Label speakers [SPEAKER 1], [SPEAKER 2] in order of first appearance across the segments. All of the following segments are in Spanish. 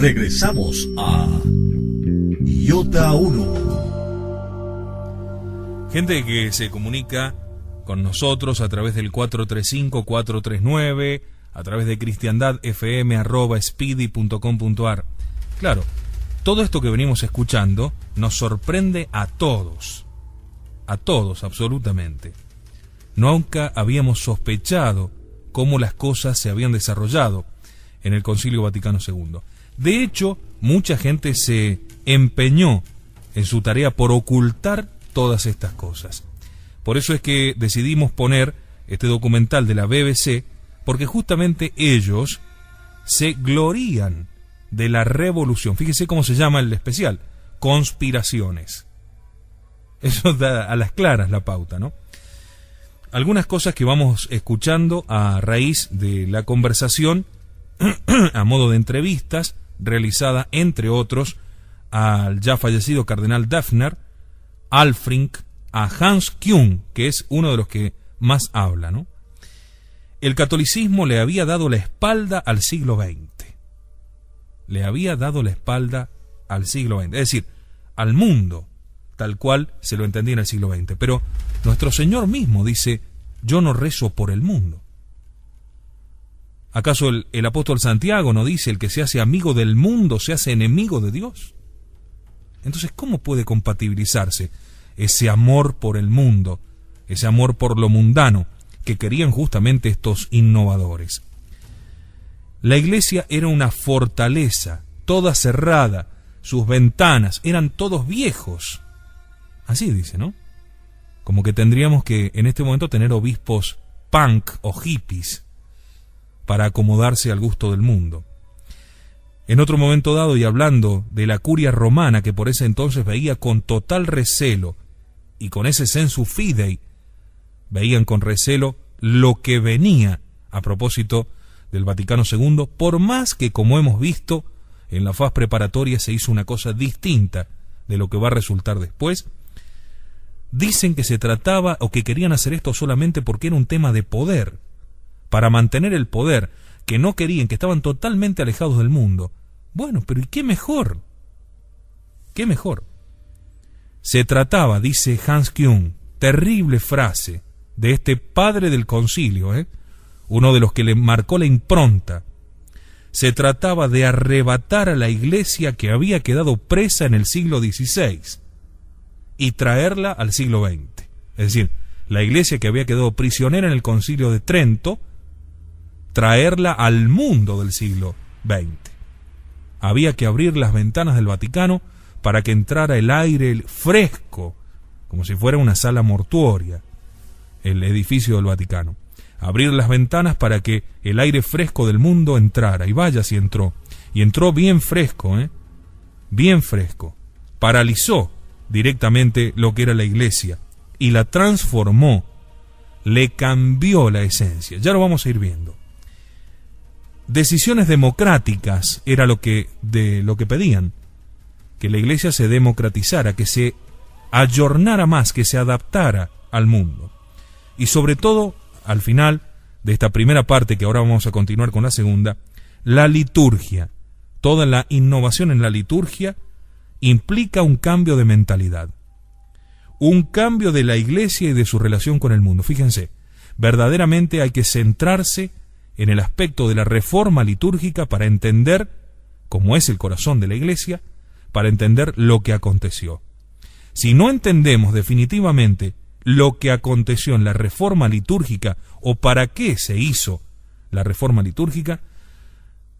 [SPEAKER 1] Regresamos a Iota 1.
[SPEAKER 2] Gente que se comunica con nosotros a través del 435-439, a través de cristiandadfm@speedy.com.ar. Claro, todo esto que venimos escuchando nos sorprende a todos absolutamente. Nunca habíamos sospechado cómo las cosas se habían desarrollado en el Concilio Vaticano II. De hecho, mucha gente se empeñó en su tarea por ocultar todas estas cosas. Por eso es que decidimos poner este documental de la BBC, porque justamente ellos se glorían de la revolución. Fíjese cómo se llama el especial: conspiraciones. Eso da a las claras la pauta, ¿no? Algunas cosas que vamos escuchando a raíz de la conversación a modo de entrevistas realizada, entre otros, al ya fallecido cardenal Döpfner, Alfrink, a Hans Küng, que es uno de los que más habla, ¿no? El catolicismo le había dado la espalda al siglo XX. Le había dado la espalda al siglo XX, es decir, al mundo, tal cual se lo entendía en el siglo XX. Pero nuestro Señor mismo dice: yo no rezo por el mundo. ¿Acaso el apóstol Santiago no dice: el que se hace amigo del mundo se hace enemigo de Dios? Entonces, ¿cómo puede compatibilizarse ese amor por el mundo, ese amor por lo mundano que querían justamente estos innovadores? La iglesia era una fortaleza, toda cerrada, sus ventanas eran todos viejos. Así dice, ¿no? Como que tendríamos que en este momento tener obispos punk o hippies para acomodarse al gusto del mundo. En otro momento dado, y hablando de la curia romana, que por ese entonces veía con total recelo, y con ese sensu fidei, veían con recelo lo que venía a propósito del Vaticano II, por más que, como hemos visto, en la faz preparatoria se hizo una cosa distinta de lo que va a resultar después. Dicen que se trataba, o que querían hacer esto solamente porque era un tema de poder, para mantener el poder, que no querían, que estaban totalmente alejados del mundo. Bueno, pero ¿y qué mejor? ¿Qué mejor? Se trataba, dice Hans Küng, terrible frase de este padre del concilio, uno de los que le marcó la impronta. Se trataba de arrebatar a la iglesia que había quedado presa en el siglo XVI y traerla al siglo XX. Es decir, la iglesia que había quedado prisionera en el Concilio de Trento, traerla al mundo del siglo XX. Había que abrir las ventanas del Vaticano para que entrara el aire fresco, como si fuera una sala mortuoria, el edificio del Vaticano. Abrir las ventanas para que el aire fresco del mundo entrara, y vaya si entró. Y entró bien fresco, bien fresco. Paralizó directamente lo que era la iglesia y la transformó, le cambió la esencia. Ya lo vamos a ir viendo. Decisiones democráticas era lo que pedían, que la iglesia se democratizara, que se ayornara más, que se adaptara al mundo. Y sobre todo, al final de esta primera parte, que ahora vamos a continuar con la segunda, la liturgia. Toda la innovación en la liturgia implica un cambio de mentalidad, un cambio de la iglesia y de su relación con el mundo. Fíjense, verdaderamente hay que centrarse en el aspecto de la reforma litúrgica para entender cómo es el corazón de la iglesia, para entender lo que aconteció. Si no entendemos definitivamente lo que aconteció en la reforma litúrgica o para qué se hizo la reforma litúrgica,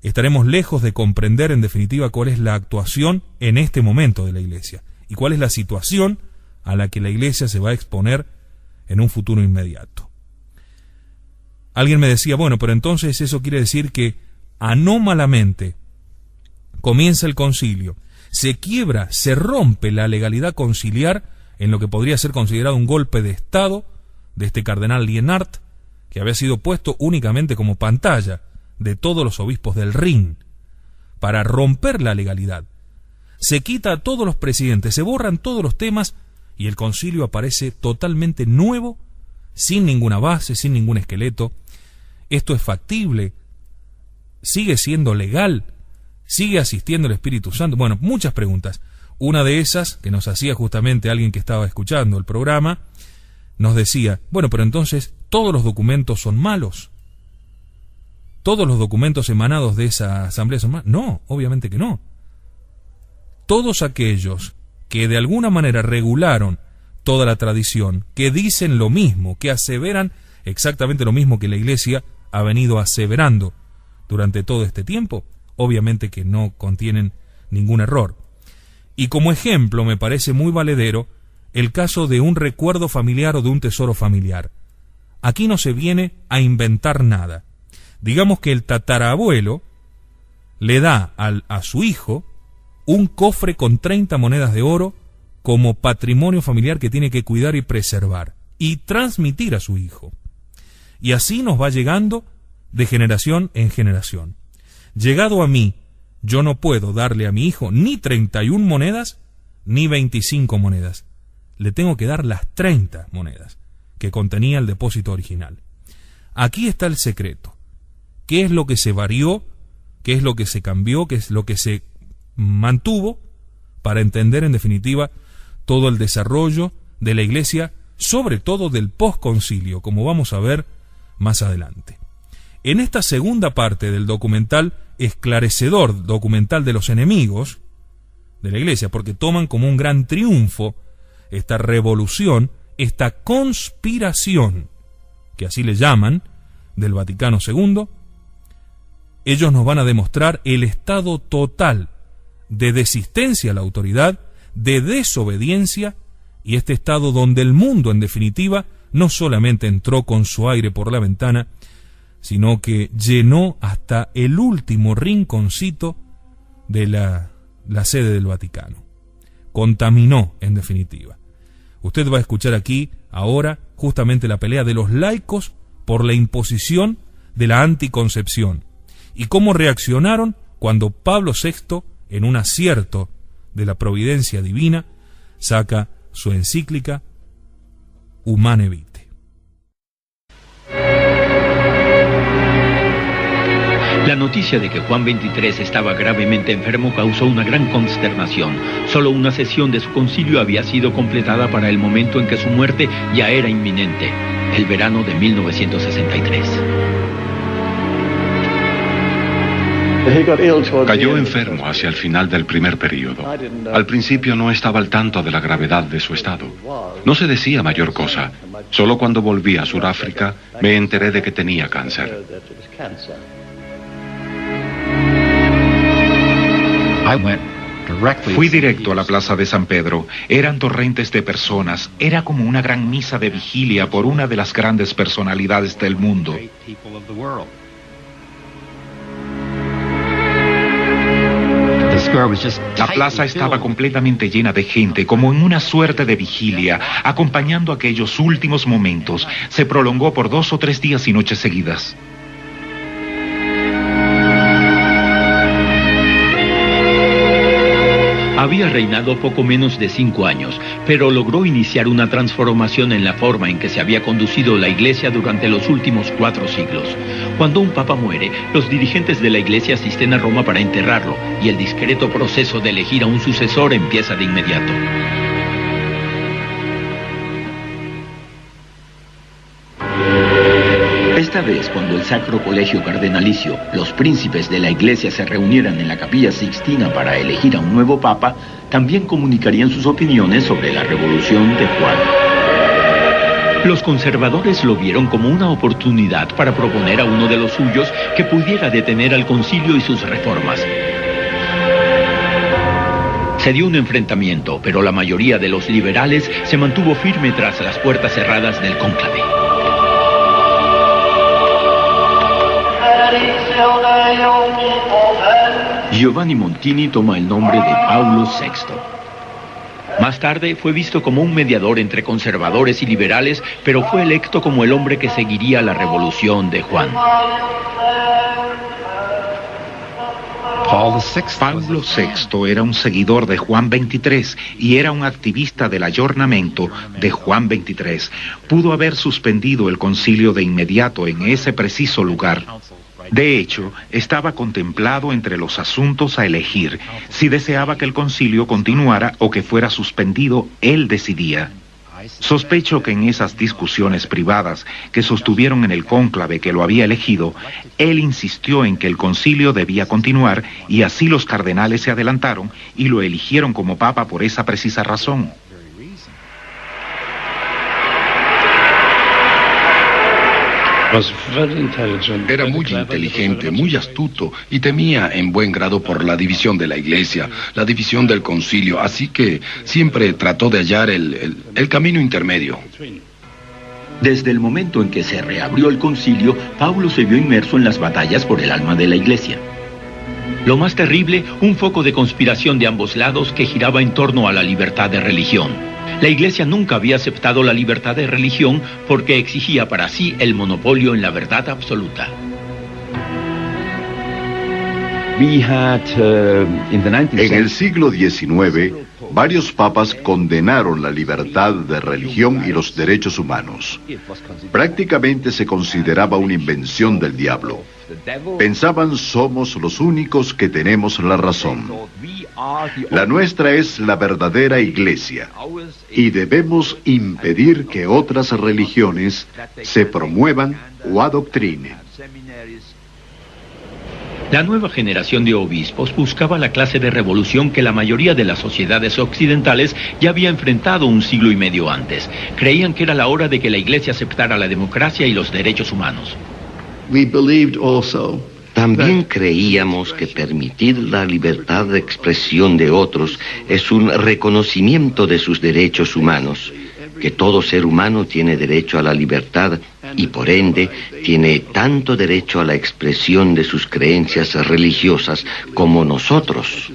[SPEAKER 2] estaremos lejos de comprender en definitiva cuál es la actuación en este momento de la iglesia y cuál es la situación a la que la iglesia se va a exponer en un futuro inmediato. Alguien me decía, bueno, pero entonces eso quiere decir que anómalamente comienza el concilio, se quiebra, se rompe la legalidad conciliar en lo que podría ser considerado un golpe de Estado de este cardenal Lienard, que había sido puesto únicamente como pantalla de todos los obispos del Rin, para romper la legalidad. Se quita a todos los presidentes, se borran todos los temas y el concilio aparece totalmente nuevo, sin ninguna base, sin ningún esqueleto. Esto es factible, sigue siendo legal, ¿Sigue asistiendo el Espíritu Santo? Bueno, muchas preguntas. Una de esas, que nos hacía justamente alguien que estaba escuchando el programa, nos decía, bueno, pero entonces, ¿todos los documentos son malos? ¿Todos los documentos emanados de esa asamblea son malos? No, obviamente que no. Todos aquellos que de alguna manera regularon toda la tradición, que dicen lo mismo, que aseveran exactamente lo mismo que la Iglesia ha venido aseverando durante todo este tiempo, obviamente que no contienen ningún error. Y como ejemplo me parece muy valedero el caso de un recuerdo familiar o de un tesoro familiar. Aquí no se viene a inventar nada. Digamos que el tatarabuelo le da a su hijo un cofre con 30 monedas de oro como patrimonio familiar que tiene que cuidar y preservar y transmitir a su hijo. Y así nos va llegando de generación en generación. Llegado a mí, yo no puedo darle a mi hijo ni 31 monedas ni 25 monedas. Le tengo que dar las 30 monedas que contenía el depósito original. Aquí está el secreto. ¿Qué es lo que se varió? ¿Qué es lo que se cambió? ¿Qué es lo que se mantuvo? Para entender en definitiva todo el desarrollo de la Iglesia, sobre todo del posconcilio, como vamos a ver más adelante. En esta segunda parte del documental, esclarecedor documental de los enemigos de la Iglesia, porque toman como un gran triunfo esta revolución, esta conspiración, que así le llaman, del Vaticano II, ellos nos van a demostrar el estado total de desistencia a la autoridad, de desobediencia, y este estado donde el mundo, en definitiva, no solamente entró con su aire por la ventana, sino que llenó hasta el último rinconcito de la sede del Vaticano. Contaminó, en definitiva. Usted va a escuchar aquí, ahora, justamente la pelea de los laicos por la imposición de la anticoncepción, y cómo reaccionaron cuando Pablo VI, en un acierto de la providencia divina, saca su encíclica Humane Vitae.
[SPEAKER 3] La noticia de que Juan XXIII estaba gravemente enfermo causó una gran consternación. Solo una sesión de su concilio había sido completada para el momento en que su muerte ya era inminente, el verano de 1963.
[SPEAKER 4] Cayó enfermo hacia el final del primer período. Al principio no estaba al tanto de la gravedad de su estado. No se decía mayor cosa. Solo cuando volví a Sudáfrica me enteré de que tenía cáncer. Fui directo a la plaza de San Pedro. Eran torrentes de personas. Era como una gran misa de vigilia por una de las grandes personalidades del mundo. La plaza estaba completamente llena de gente, como en una suerte de vigilia, acompañando aquellos últimos momentos. Se prolongó por 2 o 3 días y noches seguidas.
[SPEAKER 3] Había reinado poco menos de 5 años, pero logró iniciar una transformación en la forma en que se había conducido la Iglesia durante los últimos 4 siglos. Cuando un papa muere, los dirigentes de la Iglesia asisten a Roma para enterrarlo, y el discreto proceso de elegir a un sucesor empieza de inmediato. Esta vez, cuando el Sacro Colegio Cardenalicio, los príncipes de la Iglesia se reunieran en la Capilla Sixtina para elegir a un nuevo papa, también comunicarían sus opiniones sobre la revolución de Juan. Los conservadores lo vieron como una oportunidad para proponer a uno de los suyos que pudiera detener al concilio y sus reformas. Se dio un enfrentamiento, pero la mayoría de los liberales se mantuvo firme tras las puertas cerradas del cónclave. Giovanni Montini toma el nombre de Paulo VI. Más tarde fue visto como un mediador entre conservadores y liberales, pero fue electo como el hombre que seguiría la revolución de Juan.
[SPEAKER 4] Paulo VI era un seguidor de Juan XXIII y era un activista del ayornamiento de Juan XXIII. Pudo haber suspendido el concilio de inmediato en ese preciso lugar.
[SPEAKER 5] De hecho, estaba contemplado entre los asuntos a elegir si deseaba que el concilio continuara o que fuera suspendido. Él decidía. Sospecho que en esas discusiones privadas que sostuvieron en el cónclave que lo había elegido, él insistió en que el concilio debía continuar, y así los cardenales se adelantaron y lo eligieron como papa por esa precisa razón.
[SPEAKER 6] Era muy inteligente, muy astuto, y temía en buen grado por la división de la Iglesia, la división del concilio, así que siempre trató de hallar el camino intermedio.
[SPEAKER 3] Desde el momento en que se reabrió el concilio, Paulo se vio inmerso en las batallas por el alma de la Iglesia. Lo más terrible, un foco de conspiración de ambos lados que giraba en torno a la libertad de religión. La Iglesia nunca había aceptado la libertad de religión porque exigía para sí el monopolio en la verdad absoluta.
[SPEAKER 7] En el siglo XIX, varios papas condenaron la libertad de religión y los derechos humanos. Prácticamente se consideraba una invención del diablo. Pensaban: somos los únicos que tenemos la razón. La nuestra es la verdadera Iglesia, y debemos impedir que otras religiones se promuevan o adoctrinen.
[SPEAKER 3] La nueva generación de obispos buscaba la clase de revolución que la mayoría de las sociedades occidentales ya había enfrentado un siglo y medio antes. Creían que era la hora de que la Iglesia aceptara la democracia y los derechos humanos.
[SPEAKER 8] También creíamos que permitir la libertad de expresión de otros es un reconocimiento de sus derechos humanos, que todo ser humano tiene derecho a la libertad y por ende tiene tanto derecho a la expresión de sus creencias religiosas como nosotros.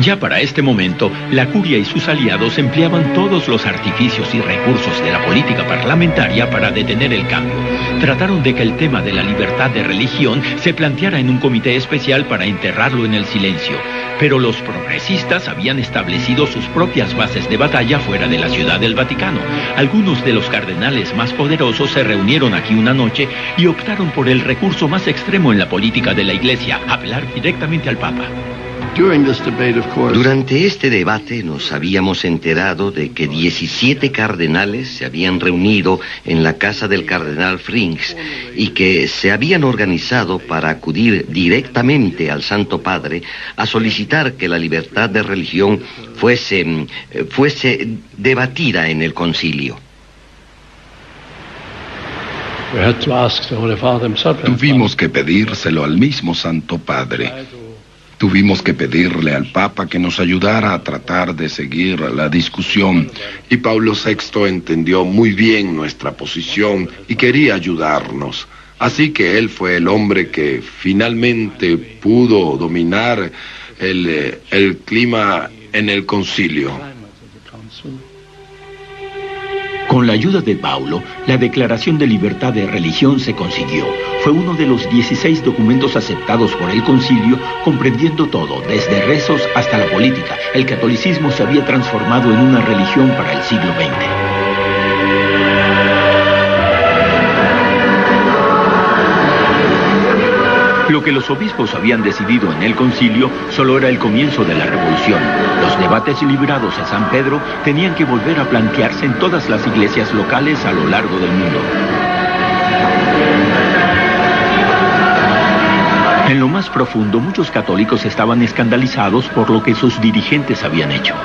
[SPEAKER 3] Ya para este momento, la curia y sus aliados empleaban todos los artificios y recursos de la política parlamentaria para detener el cambio. Trataron de que el tema de la libertad de religión se planteara en un comité especial para enterrarlo en el silencio. Pero los progresistas habían establecido sus propias bases de batalla fuera de la Ciudad del Vaticano. Algunos de los cardenales más poderosos se reunieron aquí una noche y optaron por el recurso más extremo en la política de la Iglesia: apelar directamente al Papa.
[SPEAKER 8] Durante este debate nos habíamos enterado de que 17 cardenales se habían reunido en la casa del cardenal Frings y que se habían organizado para acudir directamente al Santo Padre a solicitar que la libertad de religión fuese debatida en el concilio.
[SPEAKER 6] Tuvimos que pedírselo al mismo Santo Padre. Tuvimos que pedirle al Papa que nos ayudara a tratar de seguir la discusión, y Pablo VI entendió muy bien nuestra posición y quería ayudarnos. Así que él fue el hombre que finalmente pudo dominar el clima en el concilio.
[SPEAKER 3] Con la ayuda de Paulo, la Declaración de Libertad de Religión se consiguió. Fue uno de los 16 documentos aceptados por el concilio, comprendiendo todo, desde rezos hasta la política. El catolicismo se había transformado en una religión para el siglo XX. Lo que los obispos habían decidido en el concilio solo era el comienzo de la revolución. Los debates librados en San Pedro tenían que volver a plantearse en todas las iglesias locales a lo largo del mundo. En lo más profundo, muchos católicos estaban escandalizados por lo que sus dirigentes habían hecho.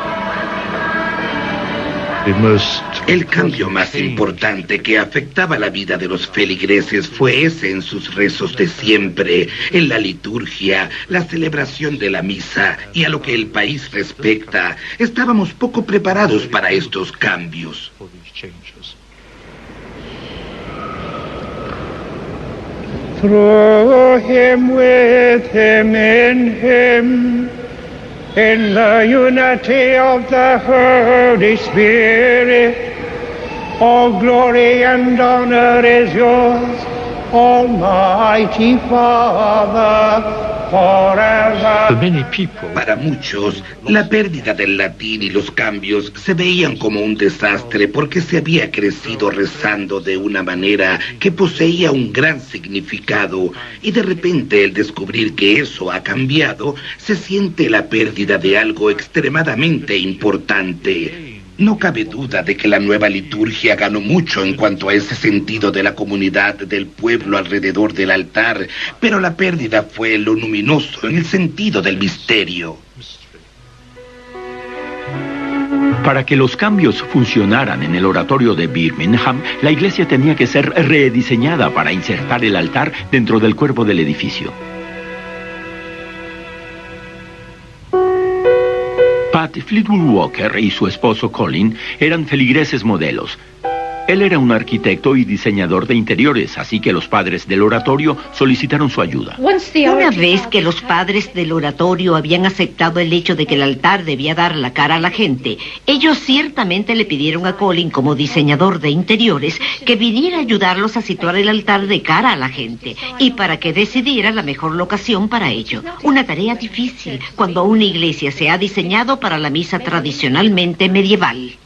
[SPEAKER 9] El cambio más importante que afectaba la vida de los feligreses fue ese en sus rezos de siempre, en la liturgia, la celebración de la misa y a lo que el país respecta. Estábamos poco preparados para estos cambios.
[SPEAKER 10] Through him, with him, in him, in the unity of the Holy Spirit, all glory and honor is yours, Almighty Father, forever.
[SPEAKER 9] Para muchos, la pérdida del latín y los cambios se veían como un desastre porque se había crecido rezando de una manera que poseía un gran significado, y de repente el descubrir que eso ha cambiado, se siente la pérdida de algo extremadamente importante. No cabe duda de que la nueva liturgia ganó mucho en cuanto a ese sentido de la comunidad del pueblo alrededor del altar, pero la pérdida fue lo luminoso en el sentido del misterio.
[SPEAKER 11] Para que los cambios funcionaran en el oratorio de Birmingham, la iglesia tenía que ser rediseñada para insertar el altar dentro del cuerpo del edificio. Pat Fleetwood Walker y su esposo Colin eran feligreses modelos. Él era un arquitecto y diseñador de interiores, así que los padres del oratorio solicitaron su ayuda.
[SPEAKER 12] Una vez que los padres del oratorio habían aceptado el hecho de que el altar debía dar la cara a la gente, ellos ciertamente le pidieron a Colin, como diseñador de interiores, que viniera a ayudarlos a situar el altar de cara a la gente y para que decidiera la mejor locación para ello. Una tarea difícil cuando una iglesia se ha diseñado para la misa tradicionalmente medieval.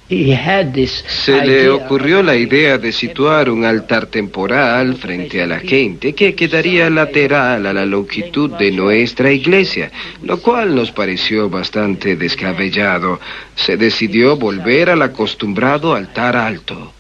[SPEAKER 13] Se le ocurrió la idea de situar un altar temporal frente a la gente que quedaría lateral a la longitud de nuestra iglesia, lo cual nos pareció bastante descabellado. Se decidió volver al acostumbrado altar alto.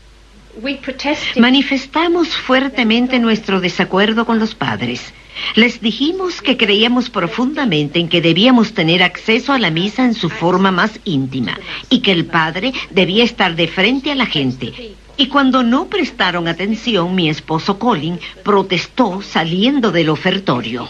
[SPEAKER 12] Manifestamos fuertemente nuestro desacuerdo con los padres. Les dijimos que creíamos profundamente en que debíamos tener acceso a la misa en su forma más íntima y que el padre debía estar de frente a la gente. Y cuando no prestaron atención, mi esposo Colin protestó saliendo del ofertorio.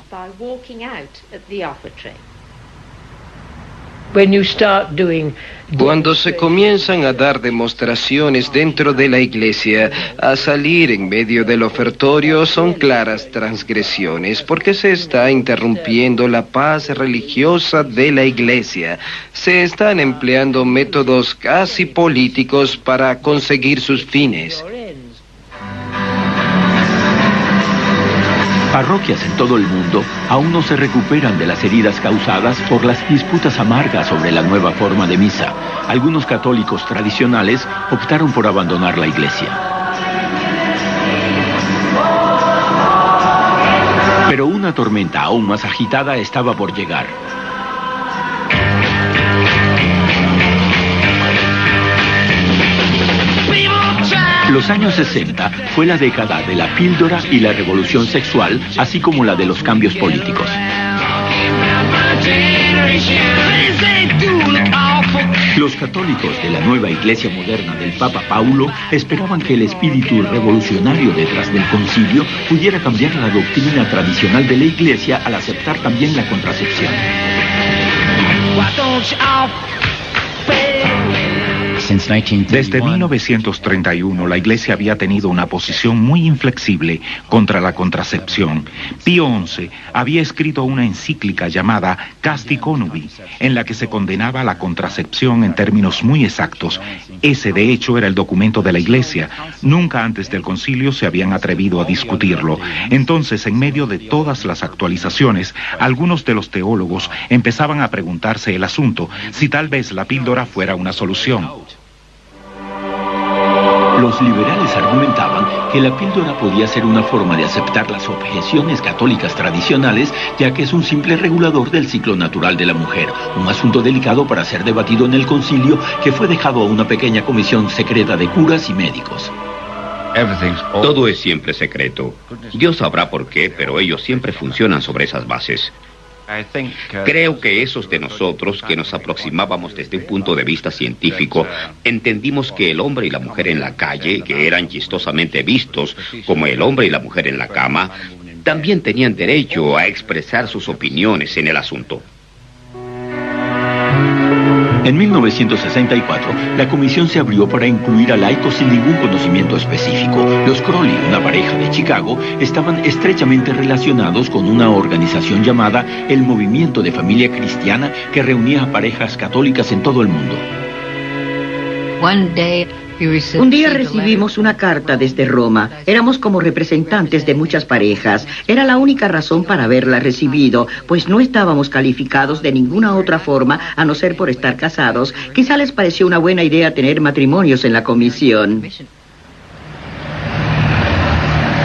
[SPEAKER 13] Cuando se comienzan a dar demostraciones dentro de la iglesia, a salir en medio del ofertorio son claras transgresiones, porque se está interrumpiendo la paz religiosa de la iglesia. Se están empleando métodos casi políticos para conseguir sus fines.
[SPEAKER 11] Parroquias en todo el mundo aún no se recuperan de las heridas causadas por las disputas amargas sobre la nueva forma de misa. Algunos católicos tradicionales optaron por abandonar la iglesia. Pero una tormenta aún más agitada estaba por llegar. Los años 60 fue la década de la píldora y la revolución sexual, así como la de los cambios políticos. Los católicos de la nueva iglesia moderna del Papa Paulo esperaban que el espíritu revolucionario detrás del concilio pudiera cambiar la doctrina tradicional de la iglesia al aceptar también la contracepción.
[SPEAKER 5] Desde 1931, la Iglesia había tenido una posición muy inflexible contra la contracepción. Pío XI había escrito una encíclica llamada Casti Connubii, en la que se condenaba la contracepción en términos muy exactos. Ese, de hecho, era el documento de la Iglesia. Nunca antes del concilio se habían atrevido a discutirlo. Entonces, en medio de todas las actualizaciones, algunos de los teólogos empezaban a preguntarse el asunto, si tal vez la píldora fuera una solución.
[SPEAKER 11] Los liberales argumentaban que la píldora podía ser una forma de aceptar las objeciones católicas tradicionales, ya que es un simple regulador del ciclo natural de la mujer, un asunto delicado para ser debatido en el concilio, que fue dejado a una pequeña comisión secreta de curas y médicos.
[SPEAKER 14] Todo es siempre secreto. Dios sabrá por qué, pero ellos siempre funcionan sobre esas bases. Creo que esos de nosotros que nos aproximábamos desde un punto de vista científico, entendimos que el hombre y la mujer en la calle, que eran chistosamente vistos como el hombre y la mujer en la cama, también tenían derecho a expresar sus opiniones en el asunto.
[SPEAKER 11] En 1964, la comisión se abrió para incluir a laicos sin ningún conocimiento específico. Los Crowley, una pareja de Chicago, estaban estrechamente relacionados con una organización llamada el Movimiento de Familia Cristiana, que reunía a parejas católicas en todo el mundo.
[SPEAKER 15] Un día recibimos una carta desde Roma. Éramos como representantes de muchas parejas. Era la única razón para haberla recibido, pues no estábamos calificados de ninguna otra forma, a no ser por estar casados. Quizá les pareció una buena idea tener matrimonios en la comisión.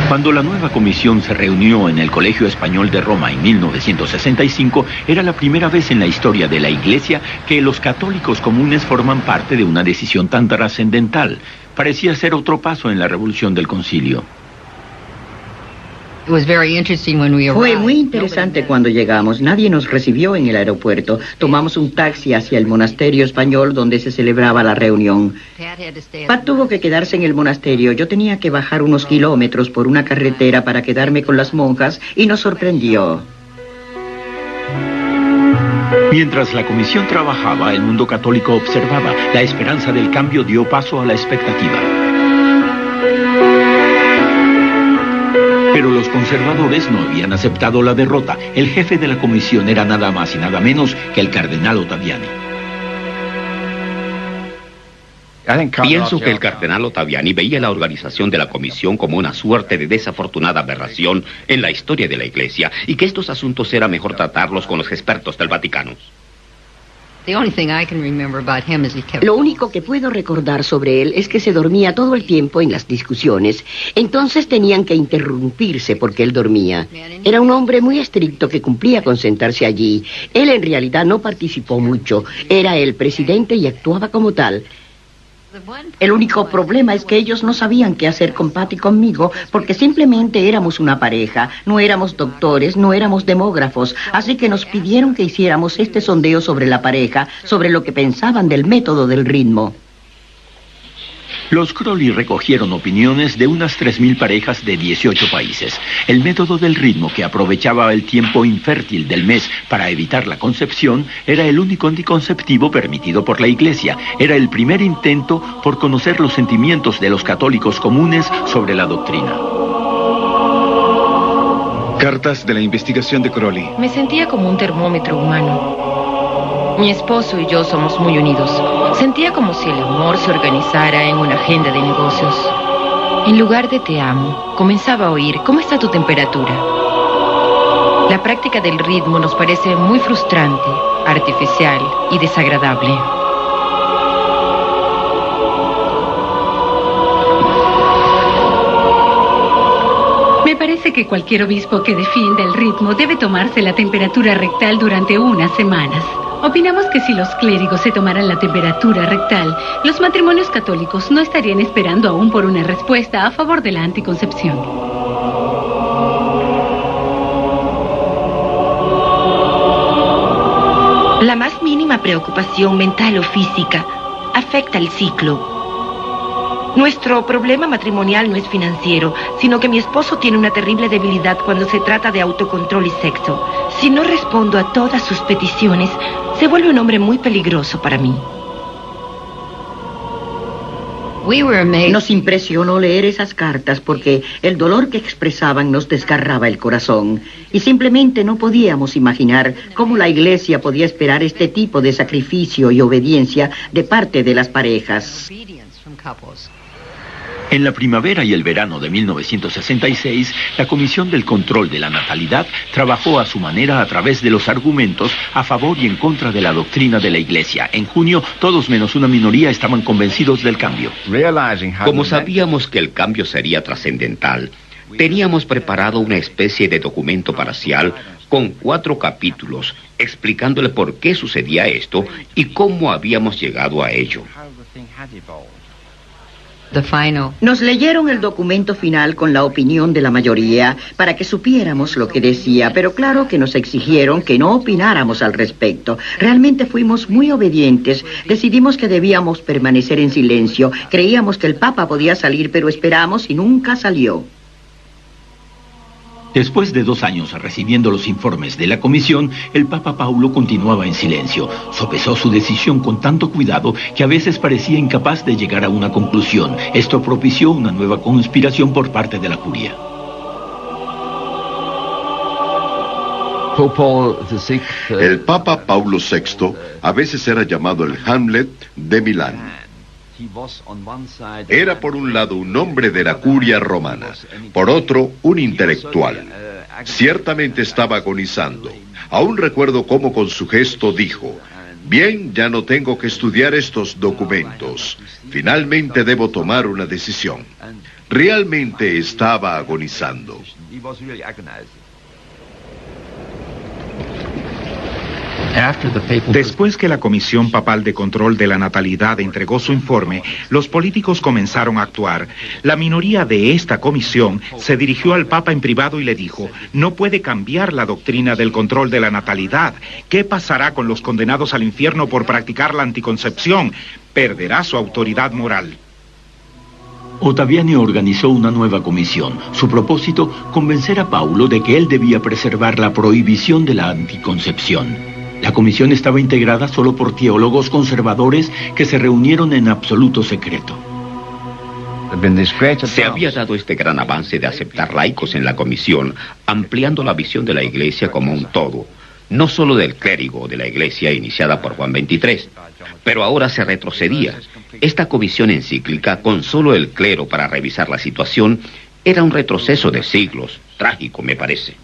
[SPEAKER 11] Cuando la nueva comisión se reunió en el Colegio Español de Roma en 1965, era la primera vez en la historia de la Iglesia que los católicos comunes forman parte de una decisión tan trascendental. Parecía ser otro paso en la revolución del concilio.
[SPEAKER 15] Fue muy interesante cuando llegamos. Nadie nos recibió en el aeropuerto. Tomamos un taxi hacia el monasterio español donde se celebraba la reunión. Pat tuvo que quedarse en el monasterio. Yo tenía que bajar unos kilómetros por una carretera para quedarme con las monjas y nos sorprendió.
[SPEAKER 11] Mientras la comisión trabajaba, el mundo católico observaba. La esperanza del cambio dio paso a la expectativa. Pero los conservadores no habían aceptado la derrota. El jefe de la comisión era nada más y nada menos que el cardenal Ottaviani.
[SPEAKER 14] Pienso que el cardenal Ottaviani veía la organización de la comisión como una suerte de desafortunada aberración en la historia de la Iglesia y que estos asuntos era mejor tratarlos con los expertos del Vaticano.
[SPEAKER 16] Lo único que puedo recordar sobre él es que se dormía todo el tiempo en las discusiones. Entonces tenían que interrumpirse porque él dormía. Era un hombre muy estricto que cumplía con sentarse allí. Él en realidad no participó mucho. Era el presidente y actuaba como tal.
[SPEAKER 15] El único problema es que ellos no sabían qué hacer con Pat y conmigo porque simplemente éramos una pareja. No éramos doctores, no éramos demógrafos. Así que nos pidieron que hiciéramos este sondeo sobre la pareja, sobre lo que pensaban del método del ritmo.
[SPEAKER 11] Los Crowley recogieron opiniones de unas 3.000 parejas de 18 países. El método del ritmo, que aprovechaba el tiempo infértil del mes para evitar la concepción, era el único anticonceptivo permitido por la Iglesia. Era el primer intento por conocer los sentimientos de los católicos comunes sobre la doctrina.
[SPEAKER 17] Cartas de la investigación de Crowley.
[SPEAKER 18] Me sentía como un termómetro humano. Mi esposo y yo somos muy unidos. Sentía como si el amor se organizara en una agenda de negocios. En lugar de te amo, comenzaba a oír ¿cómo está tu temperatura? La práctica del ritmo nos parece muy frustrante, artificial y desagradable.
[SPEAKER 19] Me parece que cualquier obispo que defienda el ritmo debe tomarse la temperatura rectal durante unas semanas. Opinamos que si los clérigos se tomaran la temperatura rectal, los matrimonios católicos no estarían esperando aún por una respuesta a favor de la anticoncepción.
[SPEAKER 20] La más mínima preocupación mental o física afecta el ciclo. Nuestro problema matrimonial no es financiero, sino que mi esposo tiene una terrible debilidad cuando se trata de autocontrol y sexo. Si no respondo a todas sus peticiones, se vuelve un hombre muy peligroso para mí.
[SPEAKER 15] Nos impresionó leer esas cartas porque el dolor que expresaban nos desgarraba el corazón y simplemente no podíamos imaginar cómo la Iglesia podía esperar este tipo de sacrificio y obediencia de parte de las parejas.
[SPEAKER 11] En la primavera y el verano de 1966, la Comisión del Control de la Natalidad trabajó a su manera a través de los argumentos a favor y en contra de la doctrina de la Iglesia. En junio, todos menos una minoría estaban convencidos del cambio.
[SPEAKER 14] Como sabíamos que el cambio sería trascendental, teníamos preparado una especie de documento parcial con 4 capítulos explicándole por qué sucedía esto y cómo habíamos llegado a ello.
[SPEAKER 15] Nos leyeron el documento final con la opinión de la mayoría para que supiéramos lo que decía, pero claro que nos exigieron que no opináramos al respecto. Realmente fuimos muy obedientes. Decidimos que debíamos permanecer en silencio. Creíamos que el Papa podía salir, pero esperamos y nunca salió.
[SPEAKER 11] Después de 2 años recibiendo los informes de la comisión, el Papa Paulo continuaba en silencio. Sopesó su decisión con tanto cuidado que a veces parecía incapaz de llegar a una conclusión. Esto propició una nueva conspiración por parte de la curia.
[SPEAKER 7] El Papa Paulo VI a veces era llamado el Hamlet de Milán. Era por un lado un hombre de la curia romana, por otro un intelectual. Ciertamente estaba agonizando. Aún recuerdo cómo con su gesto dijo: bien, ya no tengo que estudiar estos documentos. Finalmente debo tomar una decisión. Realmente estaba agonizando.
[SPEAKER 5] Después que la Comisión Papal de Control de la Natalidad entregó su informe, los políticos comenzaron a actuar. La minoría de esta comisión se dirigió al Papa en privado y le dijo: no puede cambiar la doctrina del control de la natalidad. ¿Qué pasará con los condenados al infierno por practicar la anticoncepción? Perderá su autoridad moral.
[SPEAKER 11] Ottaviani organizó una nueva comisión. Su propósito, convencer a Paulo de que él debía preservar la prohibición de la anticoncepción. La comisión estaba integrada solo por teólogos conservadores que se reunieron en absoluto secreto.
[SPEAKER 14] Se había dado este gran avance de aceptar laicos en la comisión, ampliando la visión de la Iglesia como un todo, no solo del clérigo de la Iglesia iniciada por Juan XXIII, pero ahora se retrocedía. Esta comisión encíclica, con solo el clero para revisar la situación, era un retroceso de siglos, trágico me parece.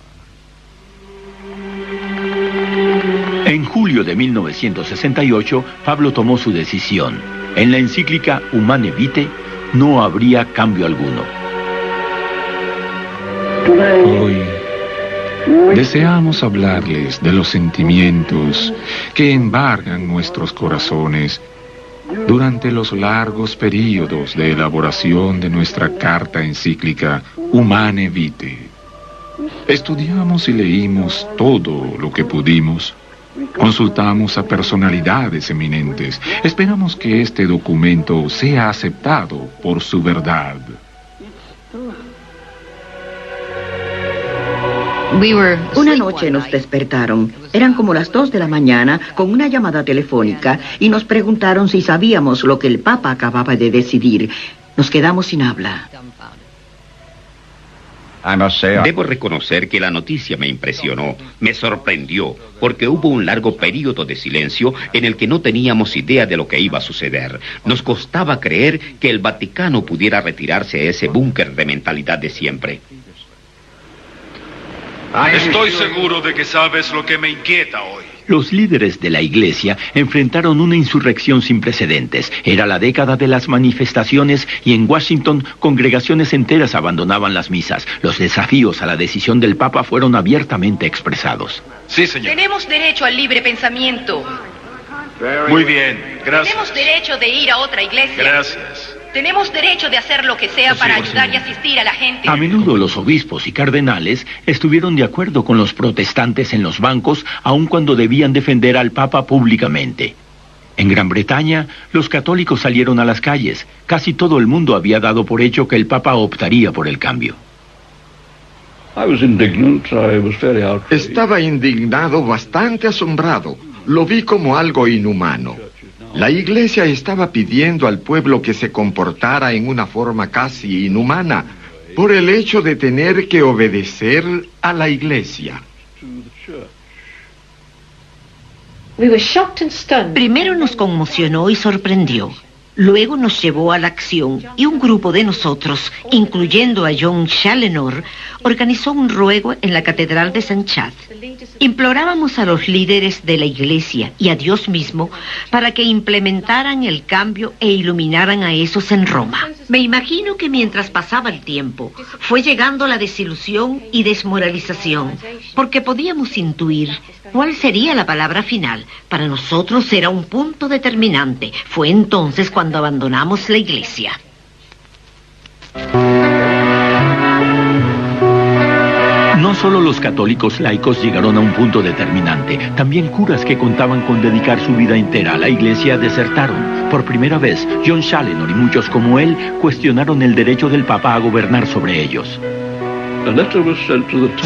[SPEAKER 11] En julio de 1968, Pablo tomó su decisión. En la encíclica Humane Vitae no habría cambio alguno.
[SPEAKER 6] Hoy deseamos hablarles de los sentimientos que embargan nuestros corazones durante los largos períodos de elaboración de nuestra carta encíclica Humane Vitae. Estudiamos y leímos todo lo que pudimos. Consultamos a personalidades eminentes. Esperamos que este documento sea aceptado por su verdad.
[SPEAKER 15] Una noche nos despertaron. Eran como las 2 de la mañana con una llamada telefónica y nos preguntaron si sabíamos lo que el Papa acababa de decidir. Nos quedamos sin habla.
[SPEAKER 14] Debo reconocer que la noticia me impresionó, me sorprendió, porque hubo un largo período de silencio en el que no teníamos idea de lo que iba a suceder. Nos costaba creer que el Vaticano pudiera retirarse a ese búnker de mentalidad de siempre.
[SPEAKER 21] Estoy seguro de que sabes lo que me inquieta hoy.
[SPEAKER 11] Los líderes de la Iglesia enfrentaron una insurrección sin precedentes. Era la década de las manifestaciones y en Washington congregaciones enteras abandonaban las misas. Los desafíos a la decisión del Papa fueron abiertamente expresados.
[SPEAKER 21] Sí, señor.
[SPEAKER 18] Tenemos derecho al libre pensamiento.
[SPEAKER 21] Muy bien, gracias.
[SPEAKER 18] Tenemos derecho de ir a otra iglesia.
[SPEAKER 21] Gracias.
[SPEAKER 18] Tenemos derecho de hacer lo que sea para ayudar y asistir a la gente.
[SPEAKER 11] A menudo los obispos y cardenales estuvieron de acuerdo con los protestantes en los bancos, aun cuando debían defender al Papa públicamente. En Gran Bretaña, los católicos salieron a las calles. Casi todo el mundo había dado por hecho que el Papa optaría por el cambio.
[SPEAKER 6] Estaba indignado, bastante asombrado. Lo vi como algo inhumano. La Iglesia estaba pidiendo al pueblo que se comportara en una forma casi inhumana por el hecho de tener que obedecer a la Iglesia.
[SPEAKER 12] Primero nos conmocionó y sorprendió. Luego nos llevó a la acción y un grupo de nosotros, incluyendo a John Challenor, organizó un ruego en la Catedral de St. Chad. Implorábamos a los líderes de la Iglesia y a Dios mismo para que implementaran el cambio e iluminaran a esos en Roma. Me imagino que mientras pasaba el tiempo, fue llegando la desilusión y desmoralización, porque podíamos intuir cuál sería la palabra final. Para nosotros era un punto determinante. Fue entonces cuando abandonamos la Iglesia.
[SPEAKER 11] No solo los católicos laicos llegaron a un punto determinante, también curas que contaban con dedicar su vida entera a la Iglesia desertaron. Por primera vez, John Challenor y muchos como él cuestionaron el derecho del Papa a gobernar sobre ellos.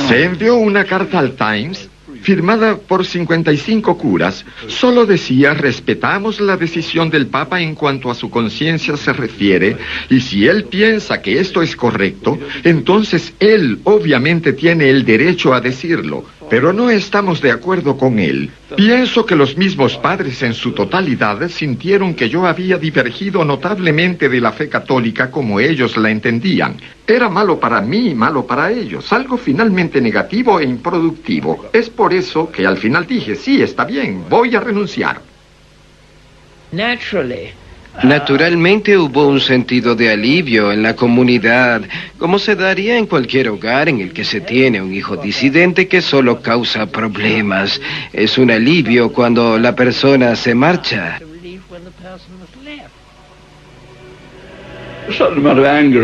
[SPEAKER 6] Se envió una carta al Times firmada por 55 curas. Solo decía: respetamos la decisión del Papa en cuanto a su conciencia se refiere, y si él piensa que esto es correcto, entonces él obviamente tiene el derecho a decirlo.
[SPEAKER 1] pero no estamos de acuerdo con él. Pienso que los mismos padres en su totalidad sintieron que yo había divergido notablemente de la fe católica como ellos la entendían. Era malo para mí y malo para ellos, algo finalmente negativo e improductivo. Es por eso que al final dije, sí, está bien, voy a renunciar.
[SPEAKER 13] Naturalmente hubo un sentido de alivio en la comunidad, como se daría en cualquier hogar en el que se tiene un hijo disidente que solo causa problemas. Es un alivio cuando la persona se marcha.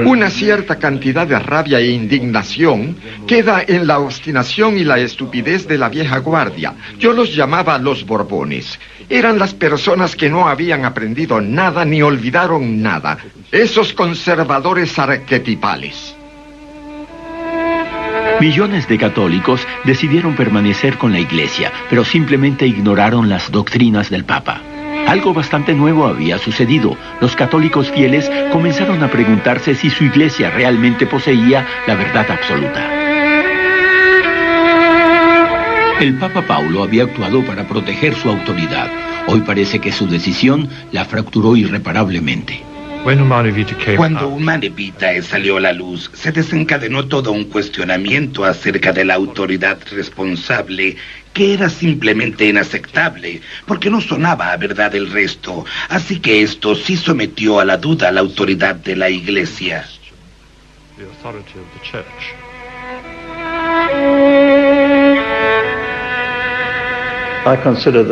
[SPEAKER 1] Una cierta cantidad de rabia e indignación queda en la obstinación y la estupidez de la vieja guardia. Yo los llamaba los Borbones. Eran las personas que no habían aprendido nada ni olvidaron nada. Esos conservadores arquetipales.
[SPEAKER 11] Millones de católicos decidieron permanecer con la Iglesia, pero simplemente ignoraron las doctrinas del Papa. Algo bastante nuevo había sucedido. Los católicos fieles comenzaron a preguntarse si su iglesia realmente poseía la verdad absoluta. El Papa Paulo había actuado para proteger su autoridad. Hoy parece que su decisión la fracturó irreparablemente.
[SPEAKER 9] Cuando Humane Vitae salió a la luz, se desencadenó todo un cuestionamiento acerca de la autoridad responsable, que era simplemente inaceptable, porque no sonaba a verdad el resto. Así que esto sí sometió a la duda la autoridad de la Iglesia.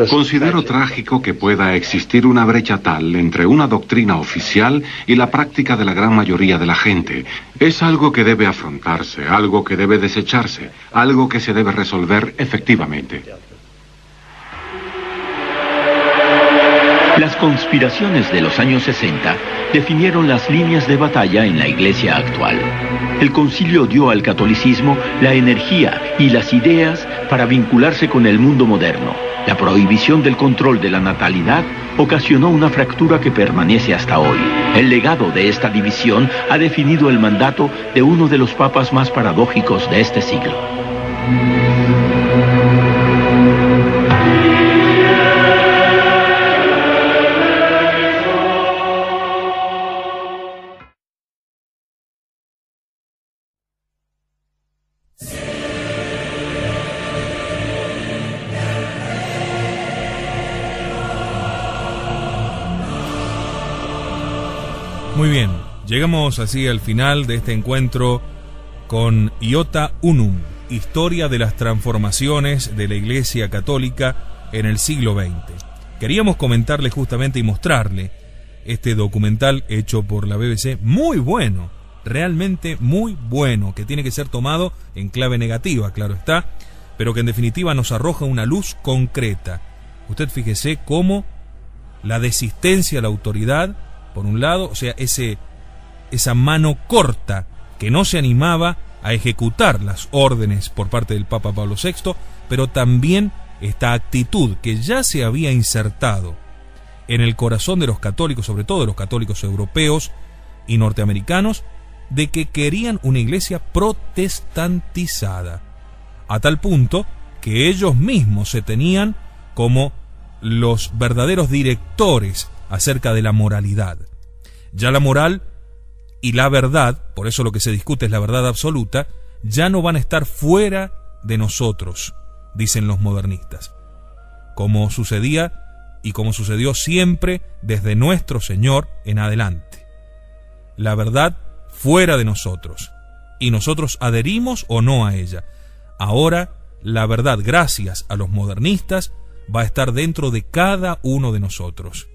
[SPEAKER 4] Considero trágico que pueda existir una brecha tal entre una doctrina oficial y la práctica de la gran mayoría de la gente. Es algo que debe afrontarse, algo que debe desecharse, algo que se debe resolver efectivamente.
[SPEAKER 11] Las conspiraciones de los años 60 definieron las líneas de batalla en la Iglesia actual. El concilio dio al catolicismo la energía y las ideas para vincularse con el mundo moderno. La prohibición del control de la natalidad ocasionó una fractura que permanece hasta hoy. El legado de esta división ha definido el mandato de uno de los papas más paradójicos de este siglo.
[SPEAKER 2] Muy bien, llegamos así al final de este encuentro con Iota Unum, historia de las transformaciones de la Iglesia Católica en el siglo XX. Queríamos comentarle justamente y mostrarle este documental hecho por la BBC, muy bueno, realmente muy bueno, que tiene que ser tomado en clave negativa, claro está, pero que en definitiva nos arroja una luz concreta. Usted fíjese cómo la desistencia a la autoridad, por un lado, o sea, esa mano corta que no se animaba a ejecutar las órdenes por parte del Papa Pablo VI, pero también esta actitud que ya se había insertado en el corazón de los católicos, sobre todo de los católicos europeos y norteamericanos, de que querían una iglesia protestantizada, a tal punto que ellos mismos se tenían como los verdaderos directores acerca de la moralidad. Ya la moral y la verdad, por eso lo que se discute es la verdad absoluta, ya no van a estar fuera de nosotros, dicen los modernistas, como sucedía y como sucedió siempre desde nuestro Señor en adelante. La verdad fuera de nosotros, y nosotros adherimos o no a ella. Ahora, la verdad, gracias a los modernistas, va a estar dentro de cada uno de nosotros.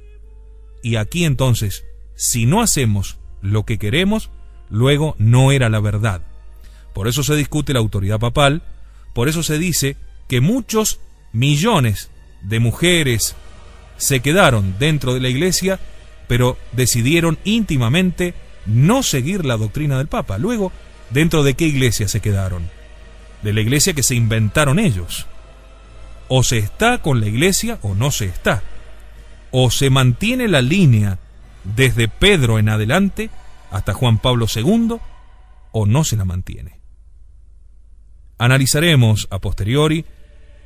[SPEAKER 2] Y aquí entonces, si no hacemos lo que queremos, luego no era la verdad. Por eso se discute la autoridad papal, por eso se dice que muchos millones de mujeres se quedaron dentro de la iglesia, pero decidieron íntimamente no seguir la doctrina del Papa. Luego, ¿dentro de qué iglesia se quedaron? De la iglesia que se inventaron ellos. O se está con la iglesia o no se está. O se mantiene la línea desde Pedro en adelante hasta Juan Pablo II, o no se la mantiene. analizaremos a posteriori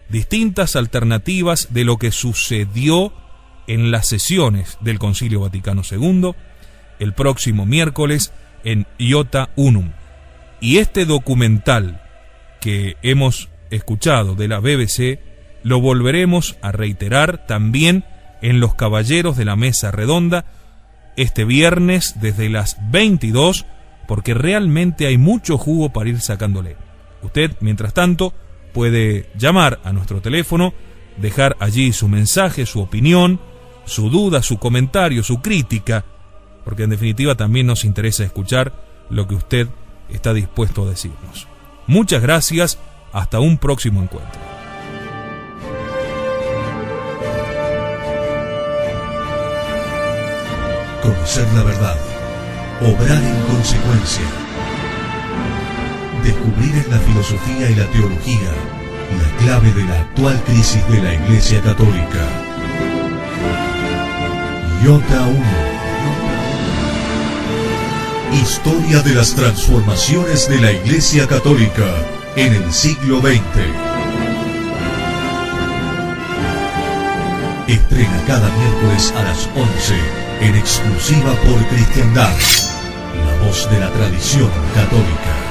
[SPEAKER 2] distintas alternativas de lo que sucedió en las sesiones del Concilio Vaticano II el próximo miércoles en Iota Unum. Y este documental que hemos escuchado de la BBC lo volveremos a reiterar también en Los Caballeros de la Mesa Redonda este viernes desde las 22, porque realmente hay mucho jugo para ir sacándole. Usted, mientras tanto, puede llamar a nuestro teléfono, dejar allí su mensaje, su opinión, su duda, su comentario, su crítica, porque en definitiva también nos interesa escuchar lo que usted está dispuesto a decirnos. Muchas gracias, hasta un próximo encuentro.
[SPEAKER 8] Conocer la verdad, obrar en consecuencia, descubrir en la filosofía y la teología la clave de la actual crisis de la Iglesia Católica. Iota 1. Historia de las transformaciones de la Iglesia Católica en el siglo XX. Estrena cada miércoles a las 11 en exclusiva por Cristiandad, la voz de la tradición católica.